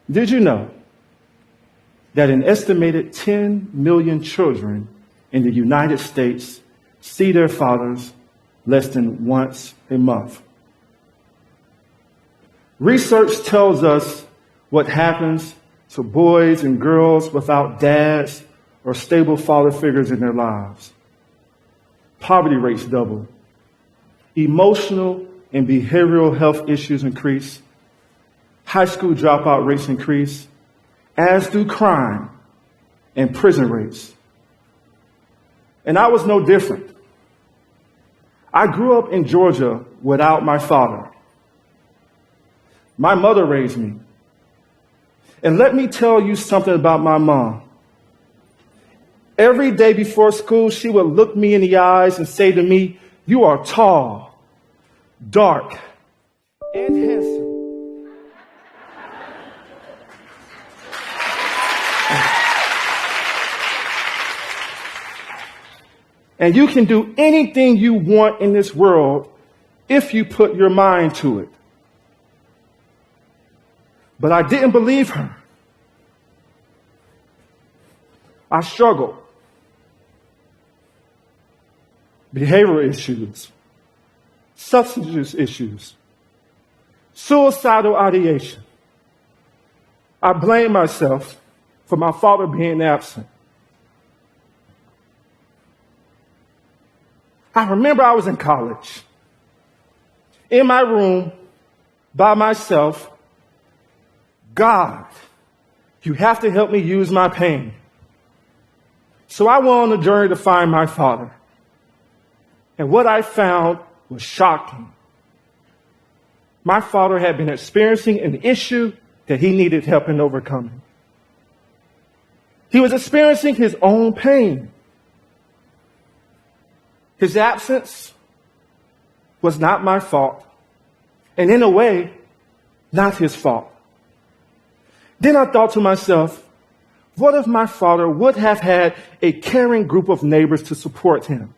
Did you know that an estimated 10 million children in the United States see their fathers less than once a month? Research tells us what happens to boys and girls without dads or stable father figures in their lives. Poverty rates double. Emotional and behavioral health issues increase. High school dropout rates increase, as do crime and prison rates. And I was no different. I grew up in Georgia without my father. My mother raised me. And let me tell you something about my mom. Every day before school, she would look me in the eyes and say to me, "You are tall, dark, and handsome." And you can do anything you want in this world if you put your mind to it. But I didn't believe her. I struggled. Behavioral issues, substance use issues, suicidal ideation. I blame myself for my father being absent. I remember I was in college, in my room, by myself. "God, you have to help me use my pain." So I went on a journey to find my father. And what I found was shocking. My father had been experiencing an issue that he needed help in overcoming. He was experiencing his own pain. His absence was not my fault, and in a way, not his fault. Then I thought to myself, what if my father would have had a caring group of neighbors to support him?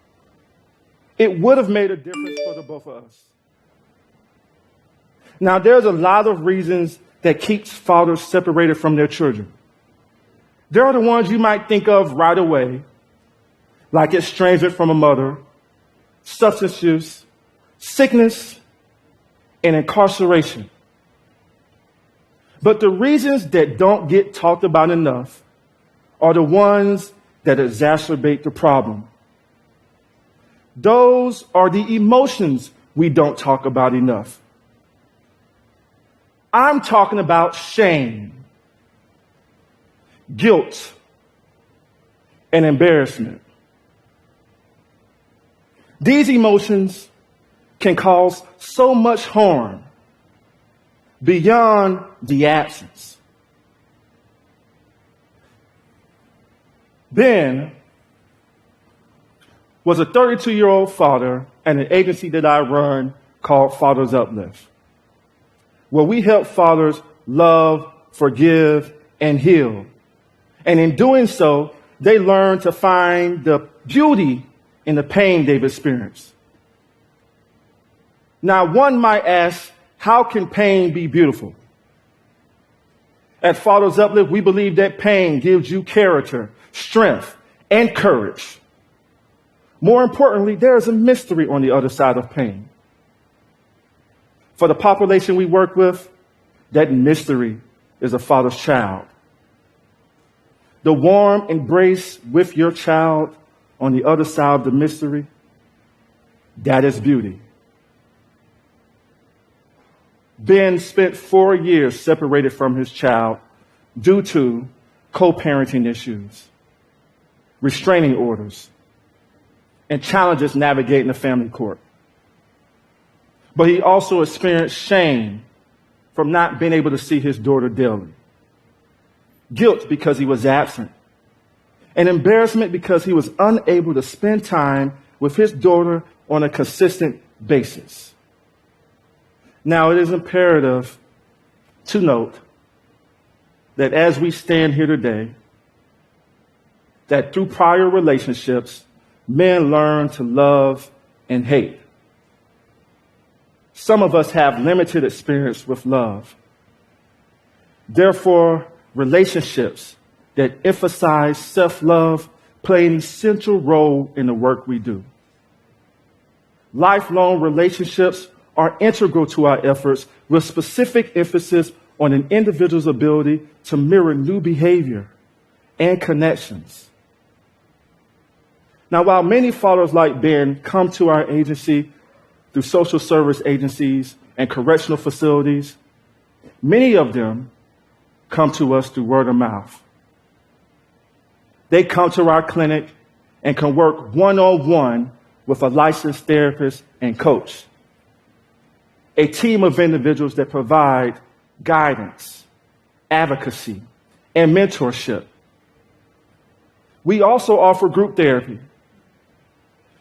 It would have made a difference for the both of us. Now, there's a lot of reasons that keeps fathers separated from their children. There are the ones you might think of right away, like estrangement from a mother, substance use, sickness, and incarceration. But the reasons that don't get talked about enough are the ones that exacerbate the problem. Those are the emotions we don't talk about enough. I'm talking about shame, guilt, and embarrassment. These emotions can cause so much harm beyond the absence. Ben was a 32-year-old father at an agency that I run called Father's Uplift, where we help fathers love, forgive, and heal. And in doing so, they learn to find the beauty in the pain they've experienced. Now, one might ask, how can pain be beautiful? At Father's Uplift, we believe that pain gives you character, strength, and courage. More importantly, there is a mystery on the other side of pain. For the population we work with, that mystery is a father's child. The warm embrace with your child on the other side of the mystery, that is beauty. Ben spent 4 years separated from his child due to co-parenting issues, restraining orders, and challenges navigating the family court. But he also experienced shame from not being able to see his daughter daily, guilt because he was absent, and embarrassment because he was unable to spend time with his daughter on a consistent basis. Now, it is imperative to note that as we stand here today, that through prior relationships, men learn to love and hate. Some of us have limited experience with love. Therefore, relationships that emphasize self-love play an essential role in the work we do. Lifelong relationships are integral to our efforts with specific emphasis on an individual's ability to mirror new behavior and connections. Now, while many fathers like Ben come to our agency through social service agencies and correctional facilities, many of them come to us through word of mouth. They come to our clinic and can work one-on-one with a licensed therapist and coach, a team of individuals that provide guidance, advocacy, and mentorship. We also offer group therapy.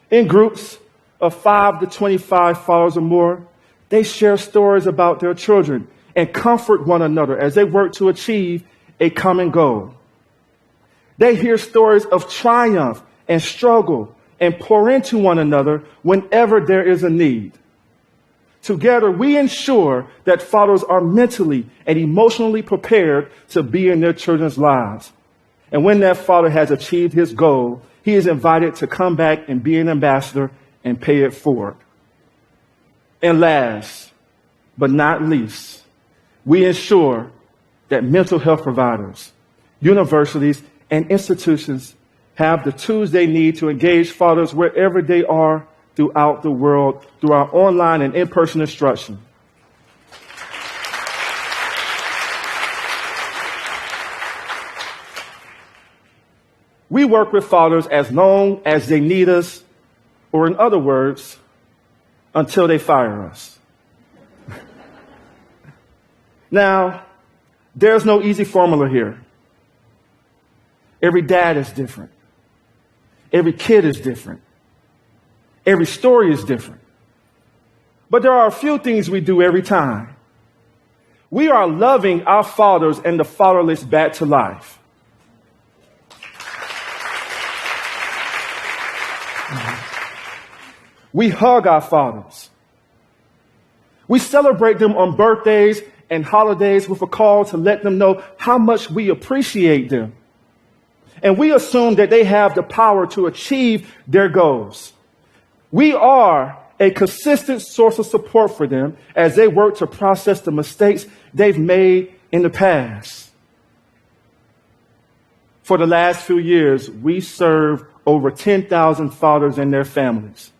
In groups of 5 to 25 fathers or more, they share stories about their children and comfort one another as they work to achieve a common goal. They hear stories of triumph and struggle and pour into one another whenever there is a need. Together, we ensure that fathers are mentally and emotionally prepared to be in their children's lives. And when that father has achieved his goal, he is invited to come back and be an ambassador and pay it forward. And last, but not least, we ensure that mental health providers, universities, and institutions have the tools they need to engage fathers wherever they are throughout the world through our online and in-person instruction. We work with fathers as long as they need us, or in other words, until they fire us. Now, there's no easy formula here. Every dad is different. Every kid is different. Every story is different. But there are a few things we do every time. We are loving our fathers and the fatherless back to life. We hug our fathers. We celebrate them on birthdays and holidays with a call to let them know how much we appreciate them. And we assume that they have the power to achieve their goals. We are a consistent source of support for them as they work to process the mistakes they've made in the past. For the last few years, we served over 10,000 fathers and their families.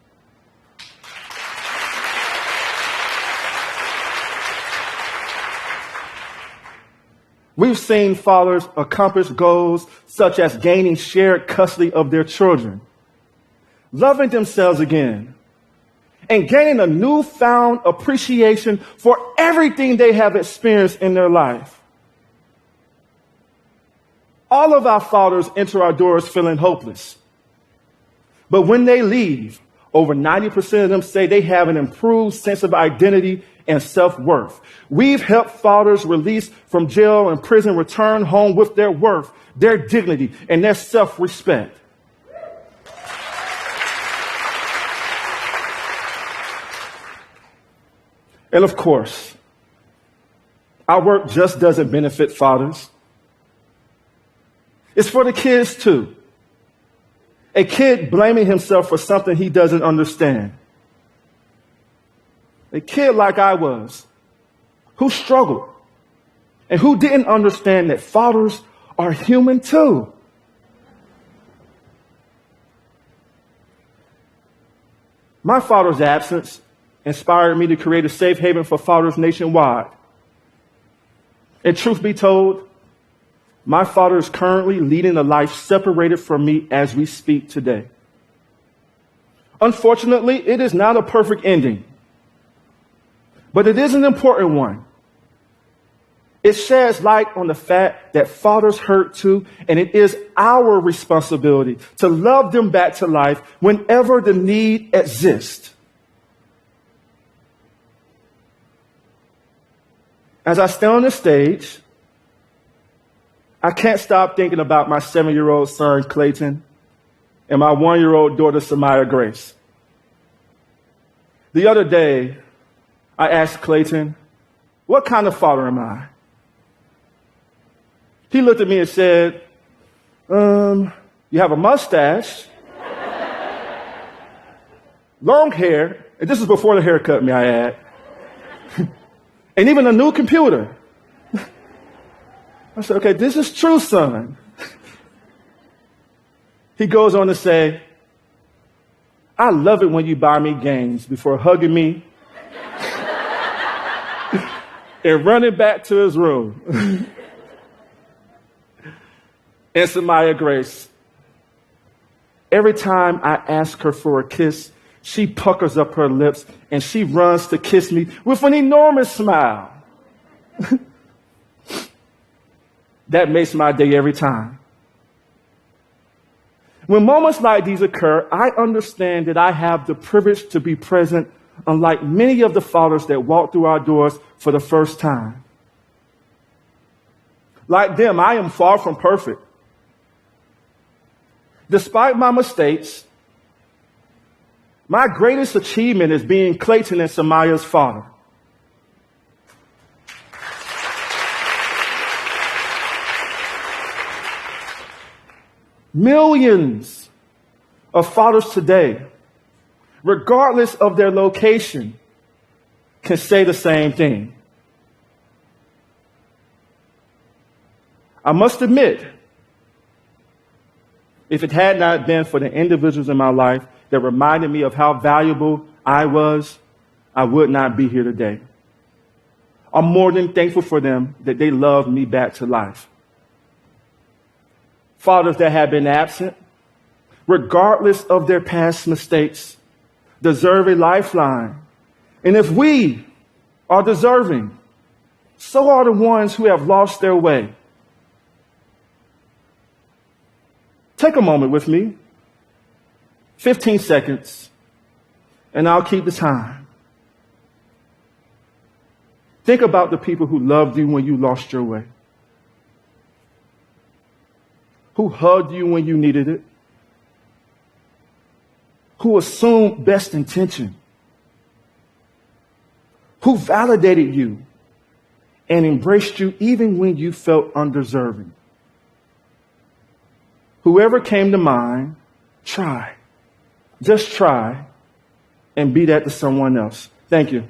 We've seen fathers accomplish goals such as gaining shared custody of their children, loving themselves again, and gaining a newfound appreciation for everything they have experienced in their life. All of our fathers enter our doors feeling hopeless. But when they leave, over 90% of them say they have an improved sense of identity and self-worth. We've helped fathers released from jail and prison return home with their worth, their dignity, and their self-respect. And of course, our work just doesn't benefit fathers. It's for the kids too. A kid blaming himself for something he doesn't understand. A kid like I was, who struggled and who didn't understand that fathers are human too. My father's absence inspired me to create a safe haven for fathers nationwide. And truth be told, my father is currently leading a life separated from me as we speak today. Unfortunately, it is not a perfect ending, but it is an important one. It sheds light on the fact that fathers hurt too, and it is our responsibility to love them back to life whenever the need exists. As I stand on the stage, I can't stop thinking about my 7-year-old son, Clayton, and my 1-year-old daughter, Samaya Grace. The other day, I asked Clayton, "What kind of father am I?" He looked at me and said, you have a mustache, long hair, and this is before the haircut, may I add, and even a new computer. I said, okay, this is true, son. He goes on to say, I love it when you buy me games before hugging me and running back to his room. And Samaya Grace, every time I ask her for a kiss, she puckers up her lips and she runs to kiss me with an enormous smile. That makes my day every time. When moments like these occur, I understand that I have the privilege to be present, unlike many of the fathers that walk through our doors for the first time. Like them, I am far from perfect. Despite my mistakes, my greatest achievement is being Clayton and Samaya's father. Millions of fathers today, regardless of their location, can say the same thing. I must admit, if it had not been for the individuals in my life that reminded me of how valuable I was, I would not be here today. I'm more than thankful for them that they loved me back to life. Fathers that have been absent, regardless of their past mistakes, deserve a lifeline. And if we are deserving, so are the ones who have lost their way. Take a moment with me, 15 seconds, and I'll keep the time. Think about the people who loved you when you lost your way, who hugged you when you needed it, who assumed best intention, who validated you and embraced you even when you felt undeserving. Whoever came to mind, try. Just try and be that to someone else. Thank you.